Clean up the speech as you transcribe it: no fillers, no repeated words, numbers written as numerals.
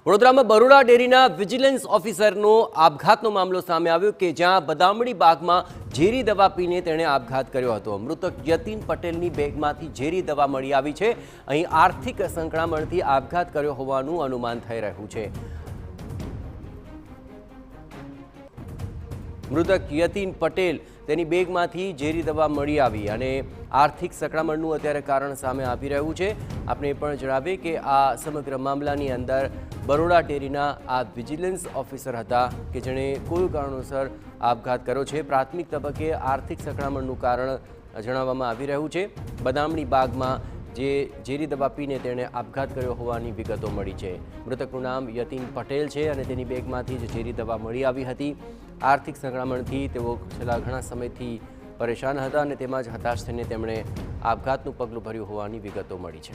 વડોદરામાં બરોડા ડેરીના વિજિલન્સ ઓફિસરનો આપઘાતનો મામલો સામે આવ્યો કે જ્યાં બદામડી બાગમાં ઝેરી દવા પીને તેણે આપઘાત કર્યો હતો। મૃતક યતીન પટેલની બેગમાંથી ઝેરી દવા મળી આવી છે। અહીં આર્થિક સંકળામણથી આપઘાત કર્યો હોવાનું અનુમાન થઈ રહ્યું છે। મૃતક યતીન પટેલ તેની બેગમાંથી ઝેરી દવા મળી આવી અને આર્થિક સંકળામણનું અત્યારે કારણ સામે આવી રહ્યું છે। આપણે એ પણ જણાવીએ કે આ સમગ્ર મામલાની અંદર બરોડા ડેરીના આ વિજિલન્સ ઓફિસર હતા કે જેણે કોઈ કારણોસર આપઘાત કર્યો છે। પ્રાથમિક તબક્કે આર્થિક સંકળામણનું કારણ જણાવવામાં આવી રહ્યું છે। બદામડી બાગમાં જે ઝેરી દવા પીને તેણે આપઘાત કર્યો હોવાની વિગતો મળી છે। મૃતકનું નામ યતીન પટેલ છે અને તેની બેગમાંથી જ ઝેરી દવા મળી આવી હતી। આર્થિક સંકળામણથી તેઓ છેલ્લા ઘણા સમયથી પરેશાન હતા અને તેમાં જ હતાશ થઈને તેમણે આપઘાતનું પગલું ભર્યું હોવાની વિગતો મળી છે।